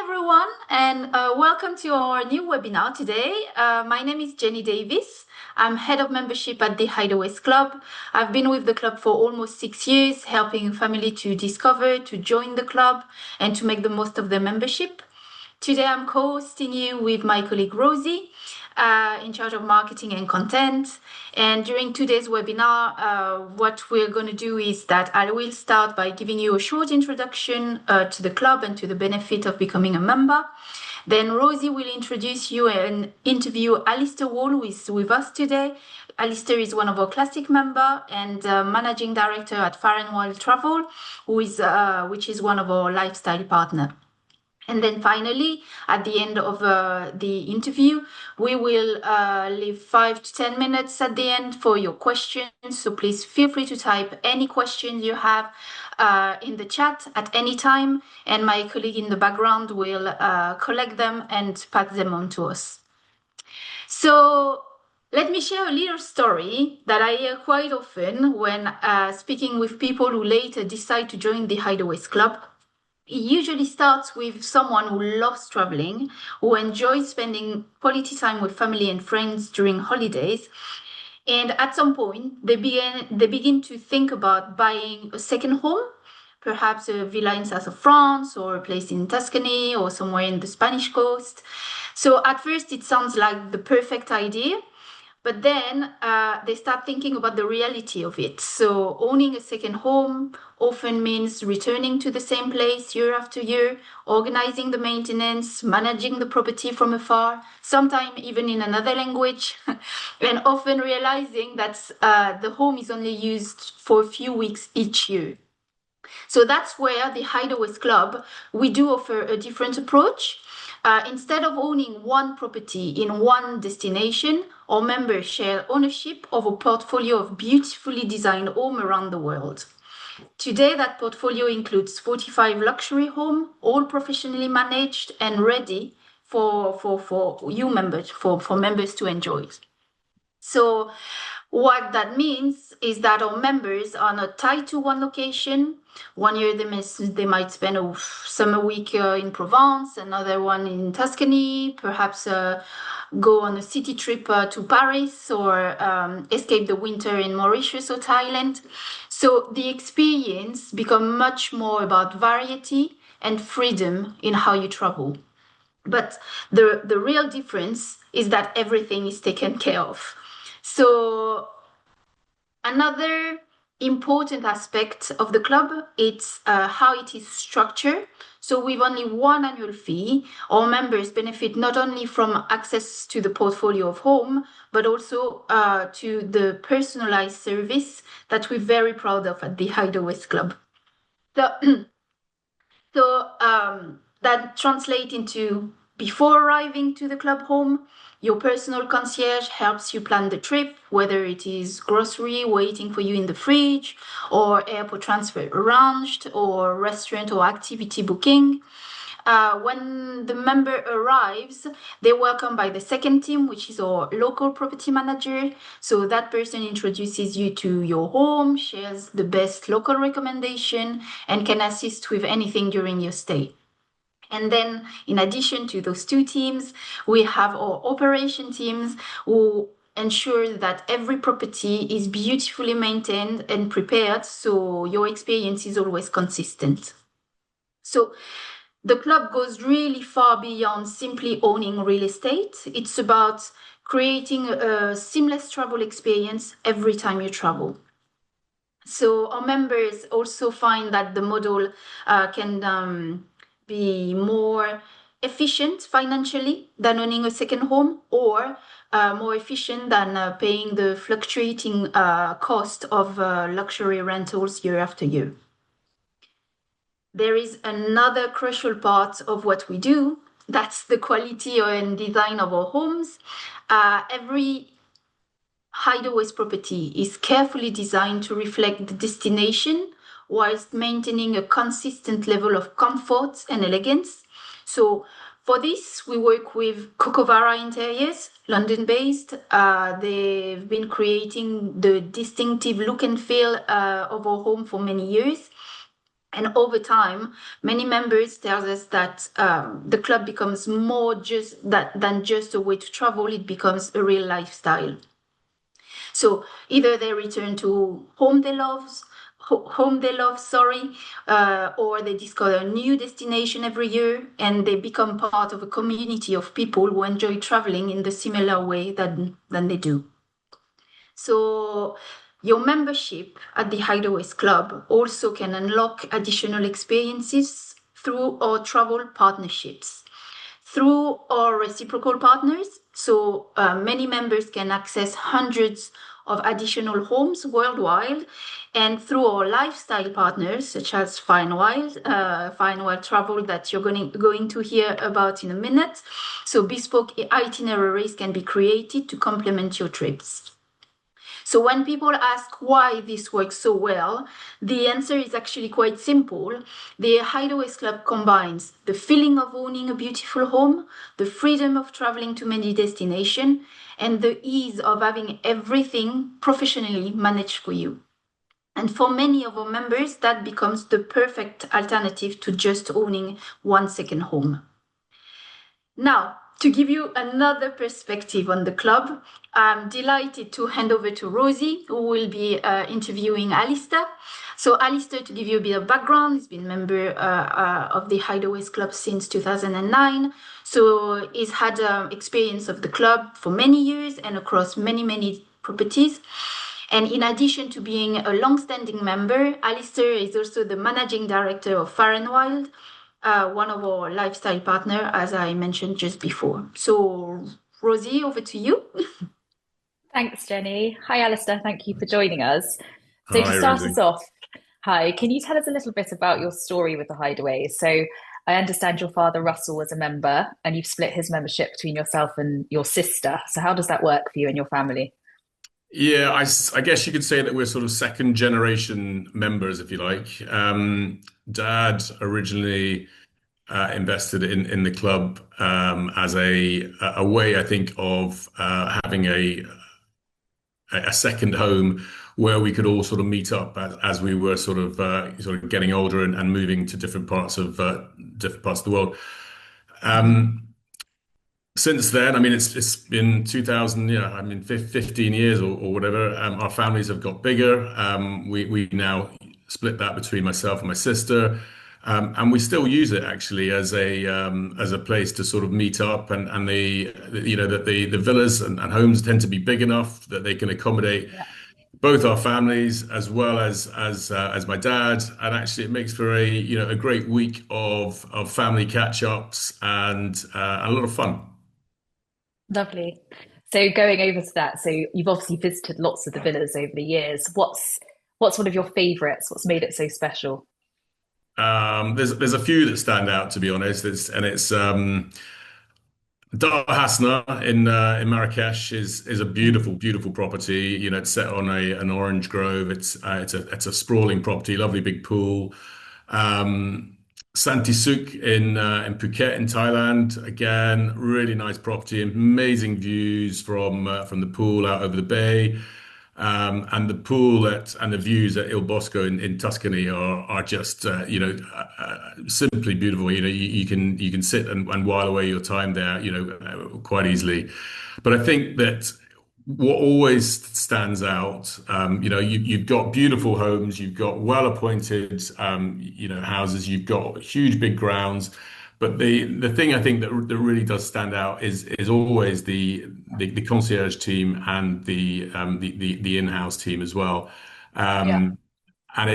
everyone, and welcome to our new webinar today. My name is Jenny Davis. I'm head of membership at the Hideaways Club. I've been with the club for almost 6 years, helping family to discover, to join the club, and to make the most of their membership. Today, I'm co-hosting you with my colleague Rosie, in charge of marketing and content. And during today's webinar, what we're going to do is that I will start by giving you a short introduction to the club and to the benefit of becoming a member. Then Rosie will introduce you and interview Alistair, who is with us today. Alistair is one of our classic members and managing director at Far and Wild Travel, which is one of our lifestyle partners. And then finally, at the end of the interview, we will leave 5 to 10 minutes at the end for your questions. So please feel free to type any questions you have in the chat at any time. And my colleague in the background will collect them and pass them on to us. So let me share a little story that I hear quite often when speaking with people who later decide to join the Hideaways Club. It usually starts with someone who loves traveling, who enjoys spending quality time with family and friends during holidays. And at some point, they begin to think about buying a second home, perhaps a villa in south of France or a place in Tuscany or somewhere in the Spanish coast. So at first, it sounds like the perfect idea. But then they start thinking about the reality of it. So owning a second home often means returning to the same place year after year, organizing the maintenance, managing the property from afar, sometimes even in another language, and often realizing that the home is only used for a few weeks each year. So that's where the Hideaways Club, we do offer a different approach. Instead of owning one property in one destination, our members share ownership of a portfolio of beautifully designed homes around the world. Today, that portfolio includes 45 luxury homes, all professionally managed and ready for you members, for members to enjoy. So what that means is that our members are not tied to one location. One year they might spend a summer week in Provence, another one in Tuscany, perhaps go on a city trip to Paris or escape the winter in Mauritius or Thailand. So the experience becomes much more about variety and freedom in how you travel. But the real difference is that everything is taken care of. So another important aspect of the club, it's how it is structured. So with only one annual fee, our members benefit not only from access to the portfolio of home, but also to the personalized service that we're very proud of at the Hideaways Club. So that translates into, before arriving to the club home, your personal concierge helps you plan the trip, whether it is grocery waiting for you in the fridge, or airport transfer arranged, or restaurant or activity booking. When the member arrives, they're welcomed by the second team, which is our local property manager. So that person introduces you to your home, shares the best local recommendation, and can assist with anything during your stay. And then, in addition to those two teams, we have our operation teams who ensure that every property is beautifully maintained and prepared, so your experience is always consistent. So the club goes really far beyond simply owning real estate. It's about creating a seamless travel experience every time you travel. So our members also find that the model can be more efficient financially than owning a second home, or more efficient than paying the fluctuating cost of luxury rentals year after year. There is another crucial part of what we do. That's the quality and design of our homes. Every Hideaways property is carefully designed to reflect the destination whilst maintaining a consistent level of comfort and elegance. So for this, we work with Cocovara Interiors, London-based. They've been creating the distinctive look and feel of our home for many years. And over time, many members tell us that the club becomes more than just a way to travel. It becomes a real lifestyle. So either they return to home they love, sorry, or they discover a new destination every year, and they become part of a community of people who enjoy traveling in the similar way than they do. So your membership at the Hideaways Club also can unlock additional experiences through our travel partnerships. Through our reciprocal partners, so many members can access hundreds of additional homes worldwide, and through our lifestyle partners, such as Fine Wild Travel, that you're going to hear about in a minute. So bespoke itineraries can be created to complement your trips. So when people ask why this works so well, the answer is actually quite simple. The Hideaways Club combines the feeling of owning a beautiful home, the freedom of traveling to many destinations, and the ease of having everything professionally managed for you. And for many of our members, that becomes the perfect alternative to just owning one second home. Now, to give you another perspective on the club, I'm delighted to hand over to Rosie, who will be interviewing Alistair. So Alistair, to give you a bit of background, he's been a member of the Hideaways Club since 2009. So he's had experience of the club for many years and across many properties. And in addition to being a long-standing member, Alistair is also the managing director of Far and Wild, one of our lifestyle partner, as I mentioned just before. So, Rosie, over to you. Thanks, Jenny. Hi, Alistair. Thank you for joining us. So, to Hi, start us Rosie. off, hi, can you tell us a little bit about your story with the Hideaways? So, I understand your father, Russell, was a member and you've split his membership between yourself and your sister. So, how does that work for you and your family? Yeah, I guess you could say that we're sort of second generation members, if you like. Dad originally invested in the club as a way, I think, of having a second home where we could all sort of meet up as we were sort of getting older and moving to different parts of the world. Um, Since then, I mean, it's been 2000, yeah, I mean, 15 years or whatever. Our families have got bigger. We now split that between myself and my sister, and we still use it actually as a place to sort of meet up. And you know that the villas and homes tend to be big enough that they can accommodate Yeah, both our families as my dad. And actually, it makes for a great week of family catch ups and a lot of fun. lovely. So, going over to that, so you've obviously visited lots of the villas over the years. What's one of your favorites? What's made it so special? There's a few that stand out to be honest. It's Dar Hasna in Marrakesh is a beautiful property. You know, it's set on a an orange grove. It's a sprawling property, lovely big pool. Um, Santi Suk in Phuket in Thailand, again, really nice property, amazing views from the pool out over the bay. And the and the views at Il Bosco in Tuscany are just simply beautiful. You know, you can sit and while away your time there, quite easily. But I think that what always stands out, you've got beautiful homes, you've got well-appointed, houses, you've got huge big grounds. But the thing I think that really does stand out is always the concierge team and the in-house team as well. Yeah. Um, and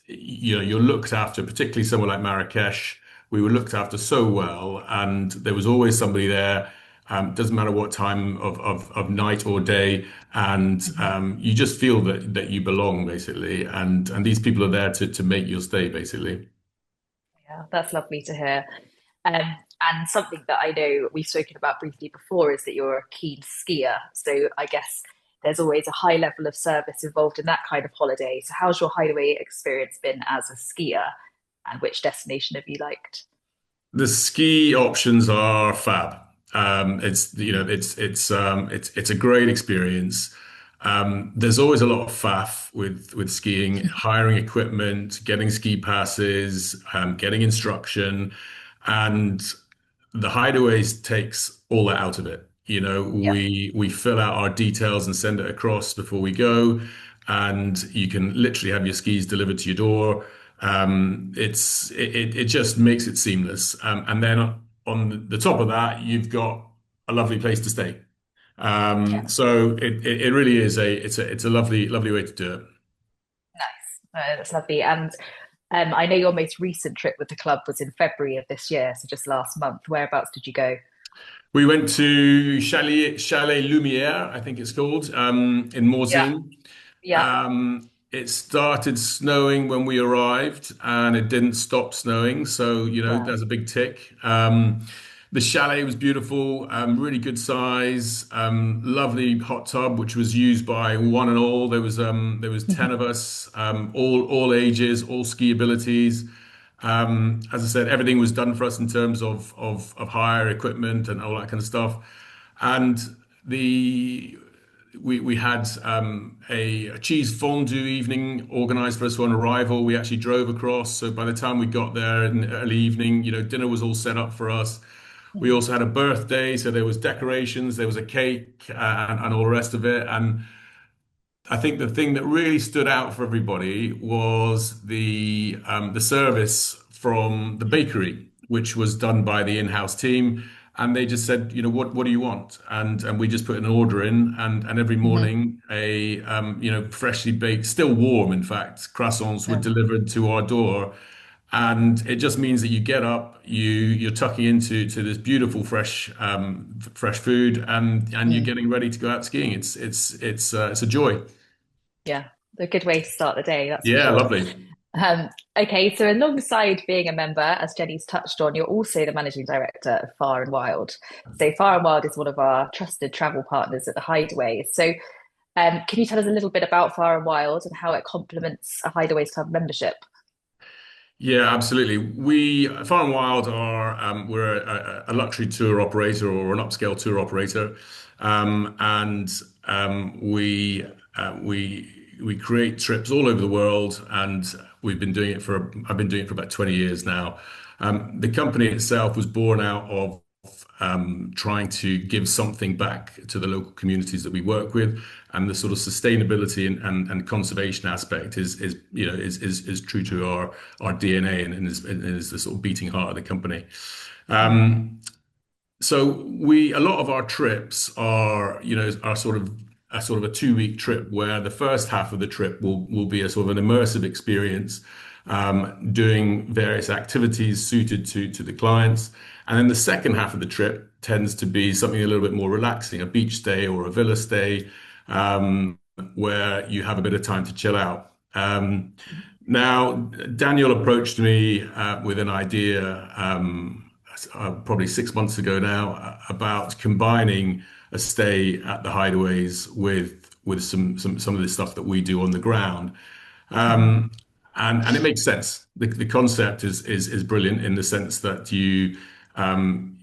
you're looked after, particularly somewhere like Marrakesh. We were looked after so well, and there was always somebody there. Doesn't matter what time of night or day, and Mhm. you just feel that you belong basically, and these people are there to make your stay basically. Yeah, that's lovely to hear. And something that I know we've spoken about briefly before is that you're a keen skier. So I guess there's always a high level of service involved in that kind of holiday. So how's your hideaway experience been as a skier? And which destination have you liked? The ski options are fab. It's a great experience. There's always a lot of faff with skiing, hiring equipment, getting ski passes, getting instruction, and the Hideaways takes all that out of it. You know, Yeah. we fill out our details and send it across before we go, and you can literally have your skis delivered to your door. It just makes it seamless. And then on the top of that, you've got a lovely place to stay. So it really is it's a lovely way to do it. That's lovely. And I know your most recent trip with the club was in February of this year, so just last month. Whereabouts did you go? We went to Chalet Lumiere, I think it's called, in Yeah. Morzine. Yeah. It started snowing when we arrived, and it didn't stop snowing. So, you know, Wow. there's a big tick. The chalet was beautiful, really good size, lovely hot tub, which was used by one and all. There was 10 of us, all ages, all ski abilities. As I said, everything was done for us in terms of hire equipment and all that kind of stuff. And the we had a cheese fondue evening organized for us on arrival. We actually drove across, so by the time we got there in the early evening, you know, dinner was all set up for us. We also had a birthday, so there was decorations, there was a cake, and all the rest of it. And I think the thing that really stood out for everybody was the service from the bakery, which was done by the in-house team. And they just said, you know, what do you want? And we just put an order in, and every Mhm. morning a you know, freshly baked, still warm, in fact, croissants were Yeah. delivered to our door. And it just means that you get up, you're tucking into this beautiful fresh food, and you're Mm. getting ready to go out skiing. It's a joy. Yeah. A good way to start the day, that's for Yeah, sure. lovely. Um, okay, so alongside being a member, as Jenny's touched on, you're also the managing director of Far and Wild. So Far and Wild is one of our trusted travel partners at the Hideaway. So can you tell us a little bit about Far and Wild and how it complements a Hideaways Club membership? Yeah, absolutely. We Far and Wild are we're a luxury tour operator or an upscale tour operator, and we create trips all over the world, and I've been doing it for about 20 years now. The company itself was born out of trying to give something back to the local communities that we work with, and the sort of sustainability and conservation aspect is you know is true to our DNA and is the sort of beating heart of the company. Mm. So we a lot of our trips are you know are sort of a 2 week trip where the first half of the trip will be a sort of an immersive experience, doing various activities suited to the clients. And then the second half of the trip tends to be something a little bit more relaxing, a beach stay or a villa stay, where you have a bit of time to chill out. Now, Daniel approached me with an idea probably 6 months ago now about combining a stay at the Hideaways with some of the stuff that we do on the ground. Mhm. And it makes sense. The concept is brilliant in the sense that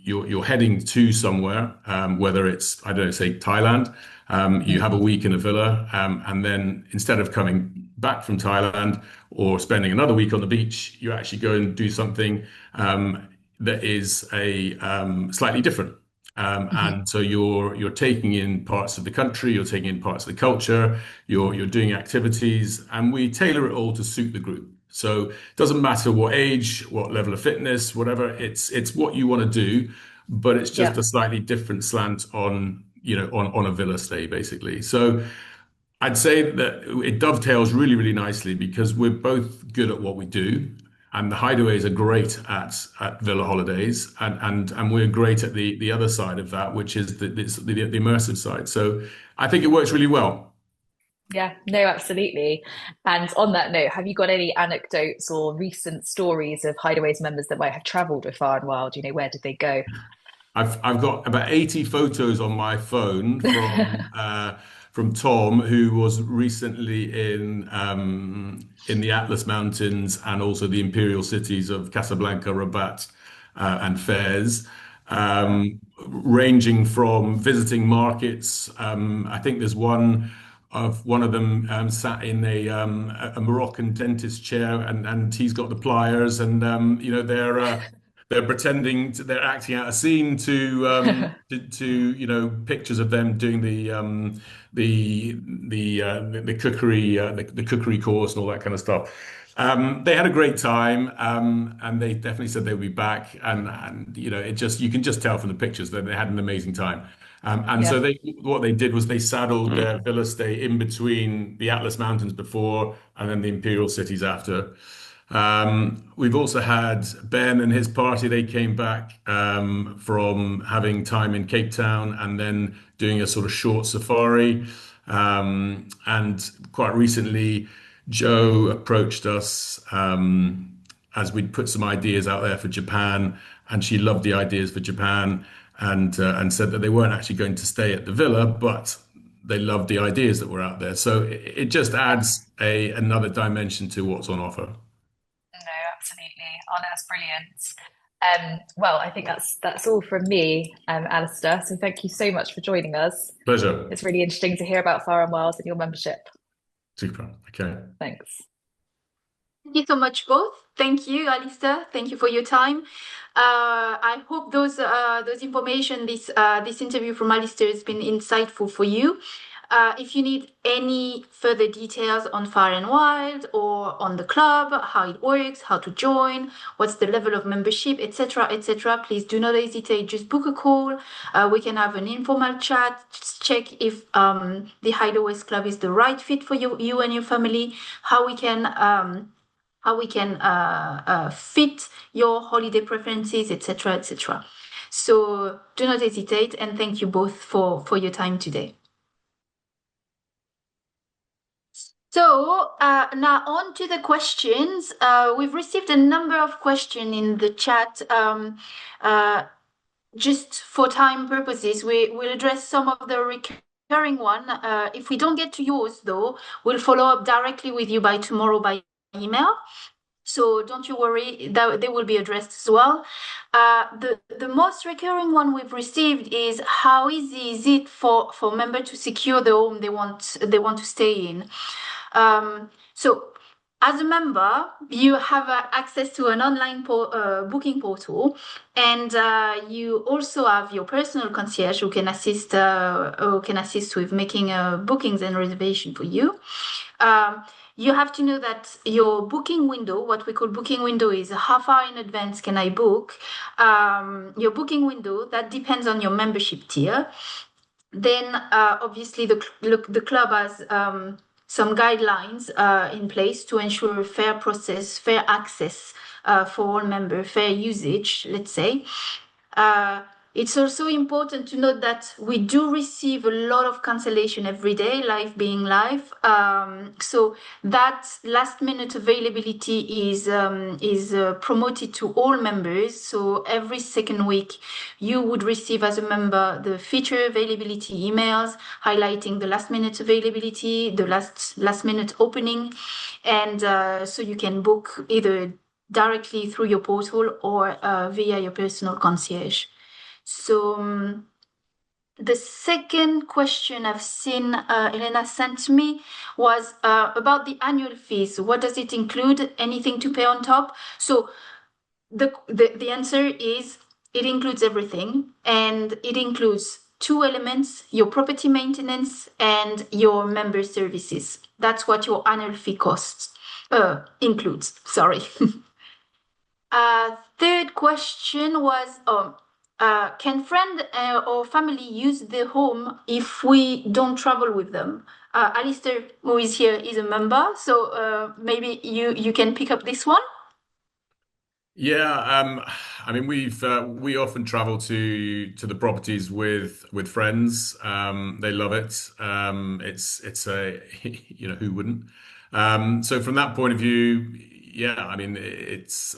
you're heading to somewhere, whether it's I don't know, say Thailand. You Mm. have a week in a villa, and then instead of coming back from Thailand or spending another week on the beach, you actually go and do something that is a slightly different. Mhm. And so you're taking in parts of the country, you're taking in parts of the culture, you're doing activities, and we tailor it all to suit the group. So it doesn't matter what age, what level of fitness, whatever, it's what you want to do, but it's just Yeah. a slightly different slant on, you know, on a villa stay, basically. So I'd say that it dovetails really nicely because we're both good at what we do, and the hideaways are great at villa holidays, and we're great at the other side of that, which is the immersive side. So I think it works really well. Yeah, no, absolutely. And on that note, have you got any anecdotes or recent stories of Hideaways members that might have traveled with Far and Wild? You know, where did they go? I've got about 80 photos on my phone from Tom, who was recently in the Atlas Mountains and also the imperial cities of Casablanca, Rabat, and Fez, Wow. ranging from visiting markets. I think there's one of one of them sat in a Moroccan dentist chair, and he's got the pliers, and they're they're acting out a scene to pictures of them doing the cookery the cookery course and all that kind of stuff. They had a great time, and they definitely said they would be back. And you can just tell from the pictures that they had an amazing time. And so Yeah. what they did was they saddled their villa stay in between the Atlas Mountains before, and then the Imperial Cities after. We've also had Ben and his party. They came back from having time in Cape Town and then doing a sort of short safari. And quite recently, Joe approached us as we'd put some ideas out there for Japan, and she loved the ideas for Japan, and said that they weren't actually going to stay at the villa, but they loved the ideas that were out there. So it just adds another dimension to what's on offer. No, absolutely. Oh, no, that's brilliant. Well, I think that's all from me, Alistair. So thank you so much for joining us. Pleasure. It's really interesting to hear about Far and Wild and your membership. Super. Okay. Thanks. Thank you so much, both. Thank you, Alistair. Thank you for your time. I hope those information, this interview from Alistair has been insightful for you. If you need any further details on Far and Wild or on the club, how it works, how to join, what's the level of membership, etc., please do not hesitate. Just book a call. We can have an informal chat. Just check if the Hideaways Club is the right fit for you and your family. How we can fit your holiday preferences, etc., etc. So do not hesitate, and thank you both for your time today. So now on to the questions. We've received a number of questions in the chat. Just for time purposes, we will address some of the recurring one. If we don't get to yours, though, we'll follow up directly with you by tomorrow by email. So don't you worry, that they will be addressed as well. The most recurring one we've received is how easy is it for member to secure the home they want to stay in. So as a member, you have access to an online booking portal, and you also have your personal concierge who can assist with making bookings and reservation for you. You have to know that your booking window, what we call booking window, is how far in advance can I book. Your booking window, that depends on your membership tier. Then obviously the club has some guidelines in place to ensure a fair process, fair access for all members, fair usage, let's say. It's also important to note that we do receive a lot of cancellation every day, life being life. So that last minute availability is promoted to all members. So every second week, you would receive as a member the feature availability emails highlighting the last minute availability, the last minute opening, and so you can book either directly through your portal or via your personal concierge. So the second question I've seen Elena sent me was about the annual fees. What does it include? Anything to pay on top? So the answer is it includes everything, and it includes two elements: your property maintenance and your member services. That's what your annual fee costs includes. Sorry. Third question was, can friend or family use the home if we don't travel with them? Alistair, who is here, is a member, so maybe you can pick up this one. Yeah, I mean we often travel to the properties with friends. They love it. It's a who wouldn't? So from that point of view, yeah, I mean it's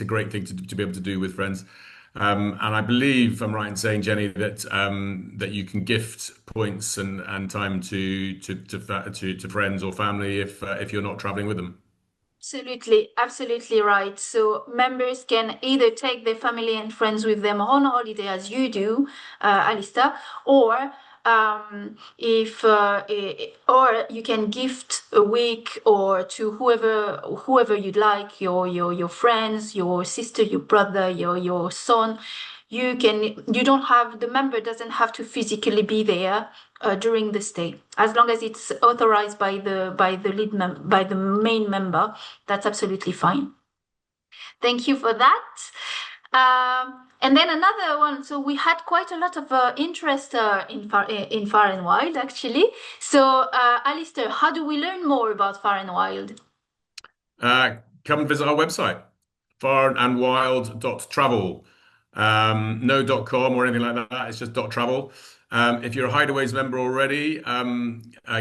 a great thing to be able to do with friends. And I believe I'm right in saying, Jenny, that that you can gift points and time to friends or family if you're not traveling with them. Absolutely right. So members can either take their family and friends with them on holiday as you do, Alistair, or if or you can gift a week or to whoever you'd like, your friends, your sister, your brother, your son. You don't have, the member doesn't have to physically be there during the stay, as long as it's authorized by the main member. That's absolutely fine. Thank you for that. And then another one. So we had quite a lot of interest in Far and Wild, actually. So, Alistair, how do we learn more about Far and Wild? Come visit our website, farandwild.travel. No .com or anything like that. It's just .travel. If you're a Hideaways member already,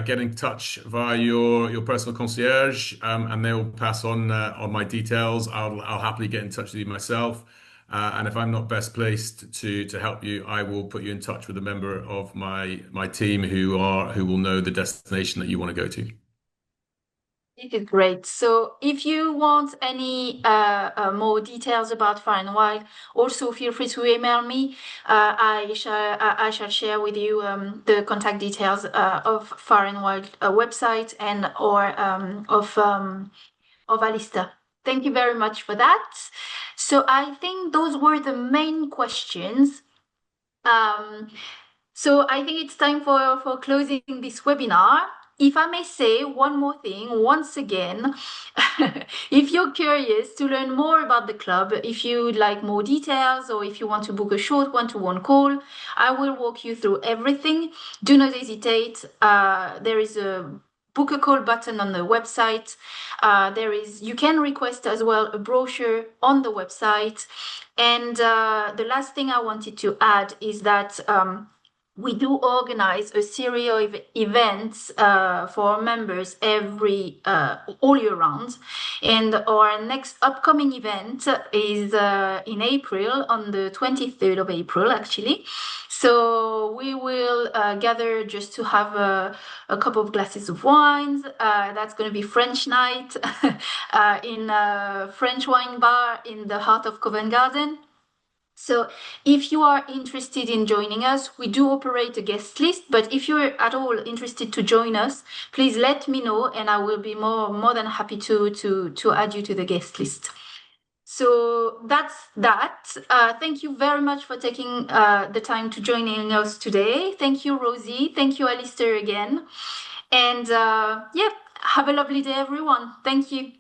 get in touch via your personal concierge, and they'll pass on my details. I'll happily get in touch with you myself. And if I'm not best placed to help you, I will put you in touch with a member of my team who will know the destination that you want to go to. It is great. So if you want any more details about Far and Wild, also feel free to email me. I shall share with you the contact details of Far and Wild website and or of Alistair. Thank you very much for that. So I think those were the main questions. So I think it's time for closing this webinar. If I may say one more thing, once again, if you're curious to learn more about the club, if you'd like more details, or if you want to book a short one-to-one call, I will walk you through everything. Do not hesitate. There is a book a call button on the website. You can request as well a brochure on the website. And the last thing I wanted to add is that we do organize a series of events for our members all year round. And our next upcoming event is in April, on the 23rd of April, actually. So we will gather just to have a couple of glasses of wines. That's going to be French night in a French wine bar in the heart of Covent Garden. So if you are interested in joining us, we do operate a guest list, but if you're at all interested to join us, please let me know and I will be more than happy to add you to the guest list. So that's that. Thank you very much for taking the time to joining us today. Thank you, Rosie. Thank you, Alistair, again. And yeah, have a lovely day, everyone. Thank you.